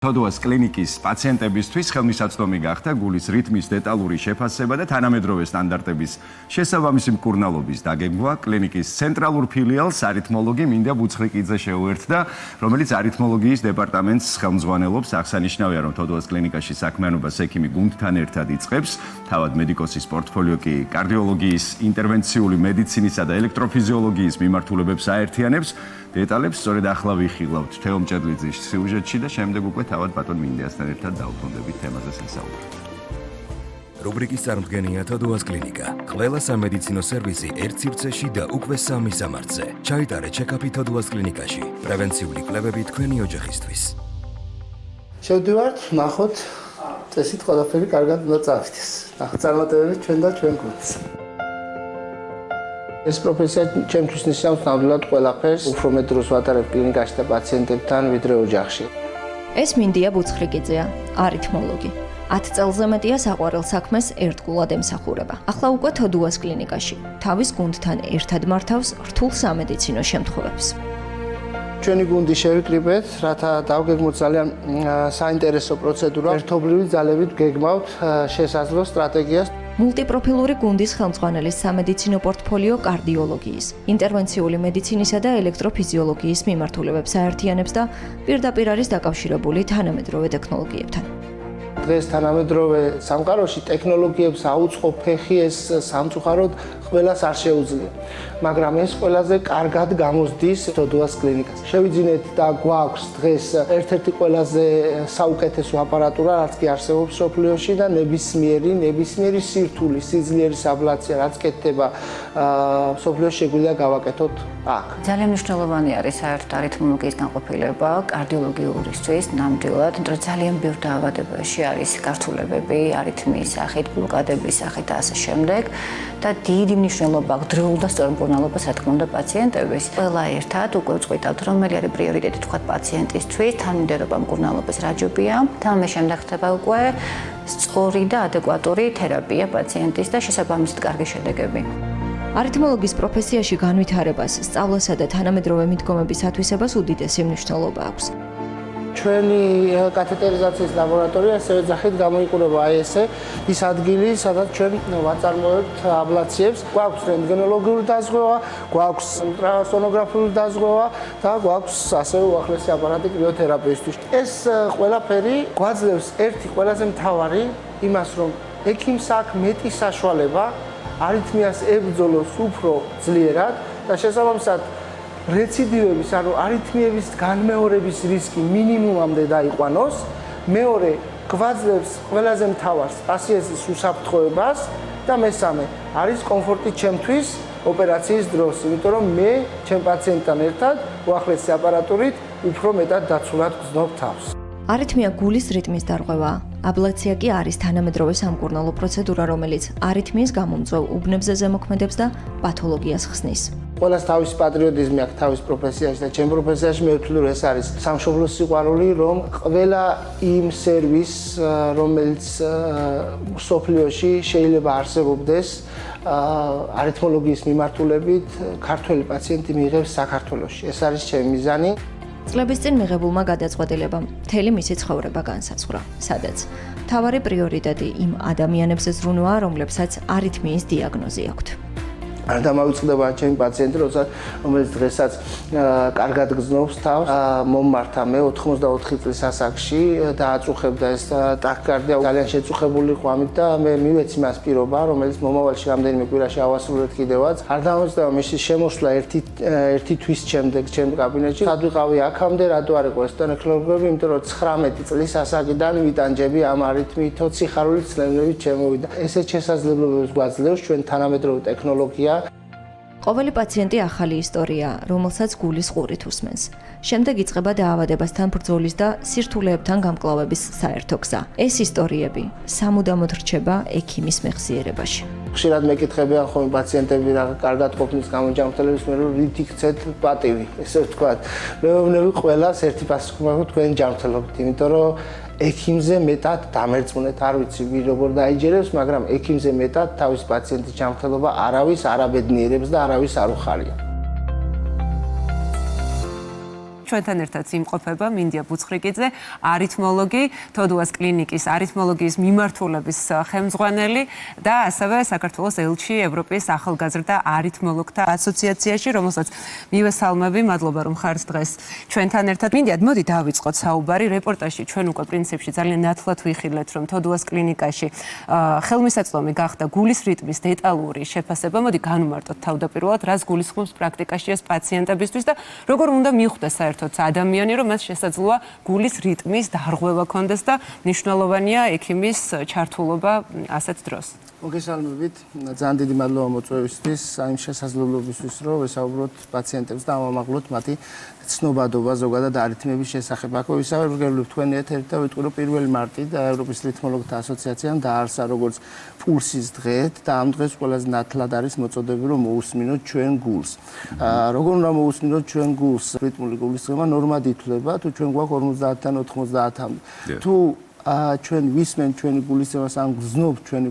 თოდუას კლინიკის პაციენტებისთვის ხელმისაწვდომი გახდა გულის რიტმის დეტალური შეფასება და თანამედროვე სტანდარტების შესაბამისი მკურნალობის დაგეგმვა. კლინიკის ცენტრალურ ფილიალს არითმოლოგი მინდა ბუცხრიკიძე შეუერთდა, რომელიც არითმოლოგიის დეპარტამენტს ხელმძღვანელობს. აღსანიშნავია, რომ თოდუას კლინიკაში საქმიანობას ექიმი გუნდთან ერთად იწყებს. თავად მედიკოსის პორტფოლიო კი კარდიოლოგიის, ინტერვენციული მედიცინისა და ელექტროფიზიოლოგიის მიმართულებებს აერთიანებს. დეტალებს სწორედ ახლა ვიხილავთ თეო მჭედლიძის სიუჟეტში და შემდეგ უკვე თავად ბატონ მინდიასთან ერთად დაუბრუნდებით თემაზე სასაუბრად. რუბრიკის წარმდგენია თოდუას კლინიკა. ყველა სამედიცინო სერვისი ერთ სივრცეში და უკვე 3 სამართზე. ჩაიტარე ჩეკაპი თოდუას კლინიკაში. პრევენციული კვლევები თქვენი ოჯახისთვის. შევდივართ, ნახოთ, წესით ყველაფერი კარგად უნდა წავიდეს. წარმატებები ჩვენ და ჩვენ გუნდს. ეს პროფესია ჩემთვის ნიშნავს ნამდვილად ყველაფერს, უფრო მეტ დროს ვატარებ კლინიკაში და პაციენტებთან, ვიდრე ოჯახში. ეს მინდია ბუცხრიკიძეა, არითმოლოგი. 10 წელზე მეტია საყვარელ საქმეს ერთგულად ემსახურება. ახლა უკვე თოდუას კლინიკაში. თავის გუნდთან ერთად მართავს რთულ სამედიცინო შემთხვევებს. ჩვენი გუნდი შევიკრიბეთ, რათა დავგეგმოთ ძალიან საინტერესო პროცედურა. ერთობლივი ძალებით გეგმავთ შესაძლო სტრატეგიას. მულტიპროფილური გუნდის ხელმძღვანელის სამედიცინო პორტფოლიო კარდიოლოგიის, ინტერვენციული მედიცინისა და ელექტროფიზიოლოგიის მიმართულებებს აერთიანებს და პირდაპირ არის დაკავშირებული თანამედროვე ტექნოლოგიებთან. დღეს თანამედროვე სამყაროში ტექნოლოგიებს აუწყო ფეხი ეს სამწუხაროდ ყველას არ შეუძლია. მაგრამ ეს ყველაზე კარგად გამოსდის თოდუას კლინიკას. შევიძინეთ და გვაქვს დღეს ერთ-ერთი ყველაზე საუკეთესო აპარატურა, რაც კი არსებობს მსოფლიოში და ნებისმიერი სირთულის, სიძლიერის აბლაცია, რაც კეთდება მსოფლიოში შეგვიძლია გავაკეთოთ აქ. ძალიან მნიშვნელოვანი არის საერთოდ არითმოლოგიის განყოფილება კარდიოლოგიურისთვის, ნამდვილად, იმიტომ რომ ძალიან ბევრ დაავადებაში არის გართულებები არითმიის სახით, ბლოკადების სახით და ასე შემდეგ და დიდი მნიშვნელობა აქვს დროულ და სწორ მკურნალობას, რა თქმა უნდა, პაციენტების. ყველა ერთად უკვე ვწყვიტავთ, რომელი არის პრიორიტეტი თქვა პაციენტისთვის, თანმიმდევრობა მკურნალობის რა ჯობია და ამის შემდეგ ხდება უკვე სწორი და ადეკვატური თერაპია პაციენტის და შესაბამისად კარგი შედეგები. არითმოლოგის პროფესიაში განვითარებას, სწავლასა და თანამედროვე მიდგომების ათვისებას უდიდესი მნიშვნელობა აქვს. ჩვენი კათეტერიზაციის ლაბორატორია ასევე ძახით გამოიყურება აი ესე ის ადგილი, სადაც ჩვენ ვაწარმოებთ აბლაციებს. გვაქვს რენტგენოლოგიური დაზღვევა, გვაქვს ულტრასონოგრაფიული დაზღვევა და გვაქვს ასევე უახლესი აპარატი კრიოთერაპიისთვის. ეს ყველაფერი გვაძლევს ერთი ყველაზე მთავარი იმას, რომ ექიმს აქვს მეტი საშუალება არითმიას ებრძოლოს უფრო ძლიერად და შესაბამისად რეციდივების, ანუ არითმიების განმეორების რისკი მინიმუმამდე დაიყვანოს. მეორე, გვაძლევს ყველაზე მთავარს პაციენტის უსაფრთხოებას და მესამე, არის კომფორტი ჩემთვის ოპერაციის დროს, იმიტომ რომ მე ჩემ პაციენტთან ერთად უახლესი აპარატურით უფრო მეტად დაცულად გრძნობ თავს. არითმია გულის რიტმის დარღვევაა. აბლაცია კი არის თანამედროვე სამკურნალო პროცედურა, რომელიც არითმიის გამომწვევ უბნებზე ზემოქმედებს და პათოლოგიას ხსნის. ყველას თავისი პატრიოტიზმი აქვს თავის პროფესიაში და ჩემ პროფესიაში მე ვთვლი, რომ ეს არის სამშობლოს სიყვარული, რომ ყველა იმ სერვისს, რომელიც მსოფლიოში შეიძლება არსებობდეს, არითმოლოგიის მიმართულებით ქართველი პაციენტი მიიღებს საქართველოში. ეს არის ჩემი მიზანი. წლების წინ მიღებულმა გადაწყვეტილებამ მთელი მისი ცხოვრება განსაზღვრა, სადაც მთავარი პრიორიტეტი იმ ადამიანებზე ზრუნვაა, რომლებსაც არითმიის დიაგნოზი აქვთ. არ დამავიწყდება ჩემი პაციენტი, რომელიც დღესაც კარგად გრძნობს თავს. მომმართა მე 84 წლის ასაკში და აწუხებდა ეს ტაქიკარდია, ძალიან შეწუხებული იყო ამით და მე მივეცი მას პირობა, რომელიც მომავალში რამდენიმე კვირაში ავასრულებ კიდევაც. არ დამავიწყდება მისი შემოსვლა ერთი თვის შემდეგ ჩემ კაბინეტში. სად ვიყავი აქამდე, რატო არ იყო ეს ტექნოლოგიები, იმიტომ რომ 19 წლის ასაკიდან ვიტანჯები ამ არითმიით, სიხარულით ცნებებით ჩემოვიდა. ესეთ შესაძლებლობებს გვაძლევს ჩვენ თანამედროვე ტექნოლოგია. ყოველი პაციენტი ახალი ისტორია, რომელსაც გულის ყურით უსმენს. შემდეგ იწყება დაავადებასთან ბრძოლის და სირთულეებთან გამკლავების საერთო გზა. ეს ისტორიები სამუდამოდ რჩება ექიმის მეხსიერებაში. ხშირად მეკითხებიან ხოლმე პაციენტები რა კარგად ყოფნის გამოჯანმრთელების მე რომ რით იქცეთ პატივი, ესე ვთქვათ. მეუბნები ყველას ერთი პასუხი მაქვს თქვენ ჯანმრთელობით, იმიტომ რომ ექიმზე მეტად დამერწმუნეთ, არ ვიცი ვინ როგორ დაიჯერებს, მაგრამ ექიმზე მეტად თავის პაციენტის ჯანმრთელობა არავის არ აბედნიერებს და არავის არ უხარია. ჩვენთან ერთად იმყოფება მინდია ბუცხრიკიძე, არითმოლოგი, თოდუას კლინიკის არითმოლოგიის მიმართულების ხელმძღვანელი და ასევე საქართველოს ელჩი ევროპის ახალგაზრდა არითმოლოგთა ასოციაციაში, რომელსაც მივესალმები, მადლობა რომ ხართ დღეს ჩვენთან ერთად. მინდიათ, მოდი დავიწყოთ საუბარი. რეპორტაჟში ჩვენ უკვე პრინციპში ძალიან ნათლად ვიხილეთ, რომ თოდუას კლინიკაში ხელმისაწვდომი გახდა გულის რიტმის დეტალური შეფასება. მოდი განვმარტოთ თავდაპირველად, რას გულისხმობს პრაქტიკაში ეს პაციენტებისთვის და როგორ უნდა მიხვდეს საერთოდ ადამიანი, რომ მას შესაძლოა გულის რიტმის დარღვევა ქონდეს და მნიშვნელოვანია ექიმის ჩართულობა ასეთ დროს. მოგესალმებით. ძალიან დიდი მადლობა მოწვევისთვის, ამ შესაძლებლობისთვის, რომ ვესაუბროთ პაციენტებს და ამაღლოთ მათი ცნობადობა ზოგადად არითმების შესახებ. აქ ვისაუბრებთ თქვენი ეთერით და ვიტყვი, რომ 1 მარტი და ევროპის რითმოლოგთა ასოციაციამ დაარსა როგორც პულსის დღეთ და ამ დღეს ყველაზე ნათლად არის მოწოდები, რომ მოусმინოთ ჩვენ გულს. როგორ უნდა მოусმინოთ ჩვენ გულს? რიტმული გულისწყობა ნორმად ითვლება, თუ ჩვენ გვაქვს 50-დან 90-მდე. თუ ჩვენ ვისმენთ ჩვენი გულისცემას, ან გრძნობთ ჩვენი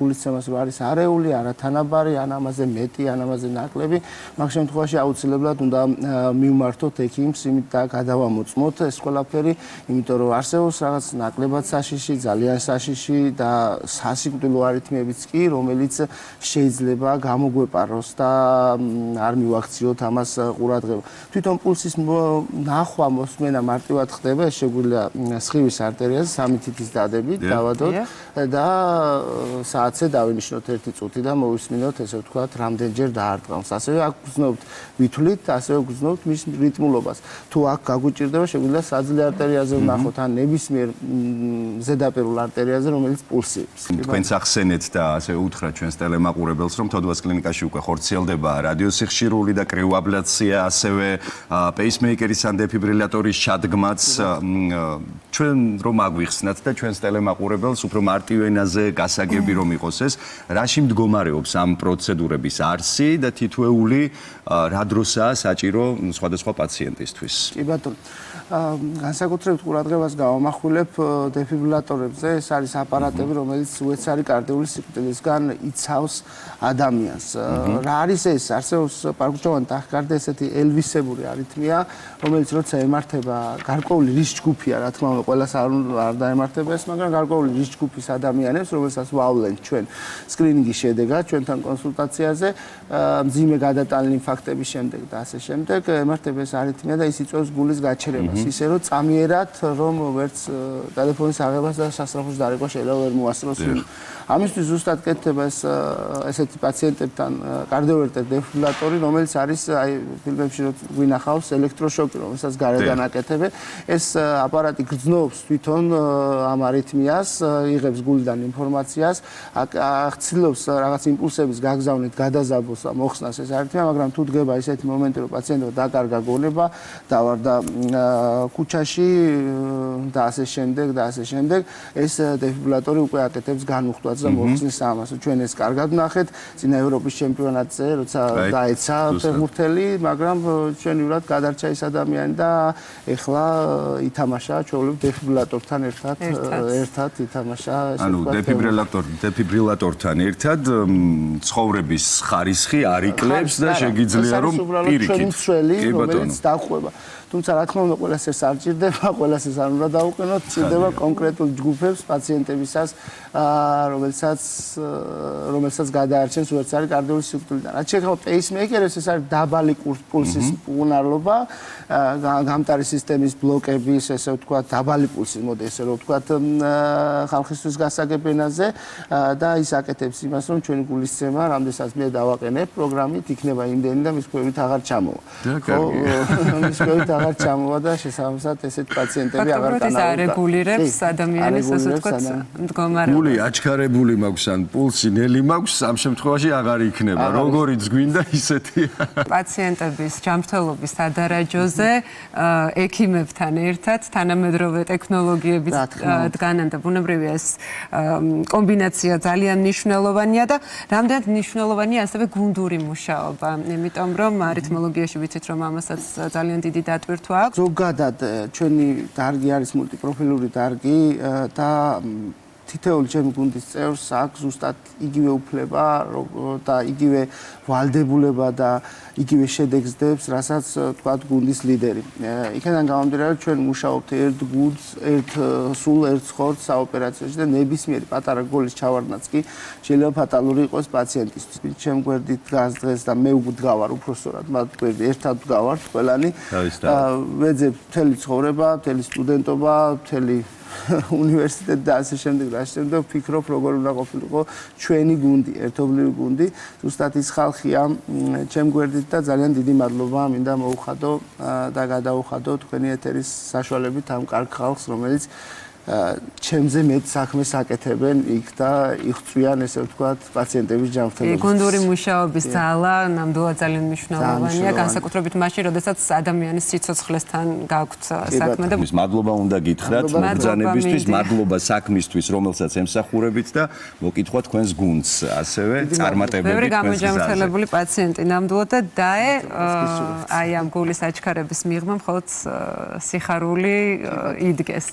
გულისცემას, რომ არის არეული, არათანაბარი, ან ამაზე მეტი, ან ამაზე ნაკლები, მაგ შემთხვევაში აუცილებლად უნდა მივმართოთ ექიმს, იმით და გადავამოწმოთ ეს ყველაფერი, იმიტომ რომ არსებობს რაღაც ნაკლებად საშიში, ძალიან საშიში და სასიკვდილო არითმიებიც კი, რომელიც შეიძლება გამოგვეპაროს და არ მივაქციოთ ამას ყურადღება. თვითონ პულსის ნახვა, მოსმენა მარტივად ხდება, შეგვიძლია სხივის არტერიაზე 3 თითის დადებით დავადოთ და საათზე დავინიშნოთ 1 წუთი და მოვისმინოთ, ესე ვთქვათ, რამდენჯერ დაარტყამს. ასევე აქ გრძნობთ ვითვლით, ასევე გრძნობთ მის რიტმულობას. თუ აქ გაგვიჭირდება, შეგვიძლია საძლე არტერიაზე ვნახოთ, ან ნებისმიერ ზედაპირულ არტერიაზე, რომელიც პულსებს. თქვენც ახსენეთ და ასე უთხრათ ჩვენს ტელემაყურებელს, რომ თოდუას კლინიკაში უკვე ხორციელდება რადიოსიხშირული და კრიოაბლაცია, ასევე პეისმეიკერის ან დეფიბრილატორის ჩადგმაც. ჩვენ რომ აგვიხსნათ და ჩვენს ტელემაყურებელს უფრო მარტივ ენაზე გასაგები რომ იყოს ეს, რაში მდგომარეობს ამ პროცედურების არსი და თითოეული რა დროსაა საჭირო სხვადასხვა პაციენტისთვის. კი ბატონო. განსაკუთრებით ყურადღებას გავამახვილებ დეფიბრილატორებზე. ეს არის აპარატები, რომელიც უეცარი კარდიული სიკვდილისგან იცავს ადამიანს. რა არის ეს? არსებობს პარკუჩოვანი ტახიკარდია, ესეთი ელვისებური არითმია, რომელიც როცა ემართება გარკვეული რის ჯგუფია, რა თქმა უნდა, ყველას არ დაემართება ეს, მაგრამ გარკვეული რის ჯგუფის ადამიანებს, რომელსაც ვავლენთ ჩვენ სკრინინგის შედეგად, ჩვენთან კონსულტაციაზე, მძიმე გადატანილი ინფარქტების შემდეგ და ასე შემდეგ, ემართება ეს არითმია და ის იწვევს გულის გაჩერებას. ისე რომ წამიერად, რომ ვერც ტელეფონის აღებას და სასწრაფოს დარეკვა შეიძლება ვერ მოასწროს. ამისთვის ზუსტად კეთდება ესეთი პაციენტებთან კარდიოვერტერ დეფიბრილატორი, რომელიც არის აი ფილმებში რო გვინახავს ელექტროშოკი, რომელსაც გარედან აკეთებენ. ეს აპარატი გრძნობს თვითონ ამ არითმიას, იღებს გულიდან ინფორმაციას, აღცილობს რაღაც იმპულსების გაგზავნით, გადაზაბოს და მოხსნას ეს არითმია, მაგრამ თუ დგება ესეთი მომენტი, რომ პაციენტმა დაკარგა გონება, დავარდა ქუჩაში და ასე შემდეგ, ეს დეფიბრილატორი უკვე აკეთებს განუხტვას და მოხსნის ამას. ჩვენ ეს კარგად ვნახეთ წინა ევროპის ჩემპიონატზე, როცა დაეცა ფეხბურთელი, მაგრამ ჩვენივრად გადარჩა ეს ადამიანი და ეხლა ითამაშა ჩვეულებრივ დეფიბრილატორთან ერთად ითამაშა. ანუ დეფიბრილატორთან ერთად ცხოვრების ხარისხი არ იკლებს და შეგიძლია რომ პირიქით. რომელიც დახვდება. თუმცა რა თქმა უნდა ყველას ეს არ ჭირდება, ყველას ეს არ უნდა დაუყენოთ, ჭირდება კონკრეტულ ჯგუფებს პაციენტებისას, რომელსაც გადაარჩენს უეცარი კარდიული სიკვდილიდან. რაც შეეხება პეისმეიკერებს, ეს არის დაბალი პულსის უნარლობა, გამტარი სისტემის ბლოკების, ესე ვთქვათ, დაბალი პულსის, მოდი ესე რომ ვთქვათ, ხალხისთვის გასაგებ ენაზე და ის აკეთებს იმას, რომ ჩვენი გულისცემა, რამდენსაც მე დავაყენებ პროგრამით, იქნება იმდენი და მის ქვევით აღარ ჩამოვა. მის ქვევით აღარ ჩამოვა და შესაბამისად ესეთ პაციენტები აღარ განავითარდება. არეგულირებს ადამიანის ასე ვთქვათ მდგომარეობა. გული აჩქარებული მაქვს ან პულსი ნელი მაქვს, ამ შემთხვევაში აღარ იქნება. როგორიც გვინდა ისეთია. პაციენტების ჯანმრთელობის სადარაჯოზე ექიმებთან ერთად თანამედროვე ტექნოლოგიების დგანან და ბუნებრივია ეს კომბინაცია ძალიან მნიშვნელოვანია და რამდენად მნიშვნელოვანია ასევე გუნდური მუშაობა. იმიტომ რომ არითმოლოგიაში ვიცით რომ ამასაც ძალიან დიდი დატვირთვა აქვს. ზოგადად ჩვენი დარგი არის მულტიპროფილური დარგი და თითოეული ჩემი გუნდის წევრს აქვს ზუსტად იგივე უფლება და იგივე ვალდებულება და იგივე შედეგს დებს, რასაც თქვათ გუნდის ლიდერი. იქიდან გამომდინარე, ჩვენ მუშაობთ ერთ გუნდს, სულ ერთ ხორცს საოპერაციოში და ნებისმიერი პატარა გოლის ჩავარდნაც კი შეიძლება ფატალური იყოს პაციენტისთვის. ჩემ გვერდით დგას დღეს და მე ვდგავარ უბრალოდ მათ გვერდი ერთად ვდგავართ ყველანი. ვეძებ მთელი ცხოვრება, მთელი სტუდენტობა, მთელი უნივერსიტეტი და ასე შემდეგ და ასე შემდეგ ვფიქრობ როგორ უნდა ყოფილიყო ჩვენი გუნდი, ერთობლივი გუნდი. ზუსტად ის ხალხია ჩემ გვერდით და ძალიან დიდი მადლობა მინდა მოუხადო და გადაუხადო თქვენი ეთერის საშუალებით ამ კარგ ხალხს, რომელიც ჩემზე მეტ საქმეს აკეთებენ იქ და იღწვიან ესე ვთქვათ პაციენტების ჯანმრთელობას. გუნდური მუშაობის ძალა ნამდვილად ძალიან მნიშვნელოვანია, განსაკუთრებით მაშინ, როდესაც ადამიანის სიცოცხლესთან გაქვთ საქმე და მადლობა უნდა გითხრათ ბრძანებისთვის, მადლობა საქმისთვის, რომელსაც ემსახურებით და მოკითხვა თქვენს გუნდს, ასევე წარმატებები ბევრი თქვენს გამოჯანმრთელებული პაციენტი ნამდვილად და დაე აი ამ გულის აჩქარების მიღმა მხოლოდ სიხარული იდგეს.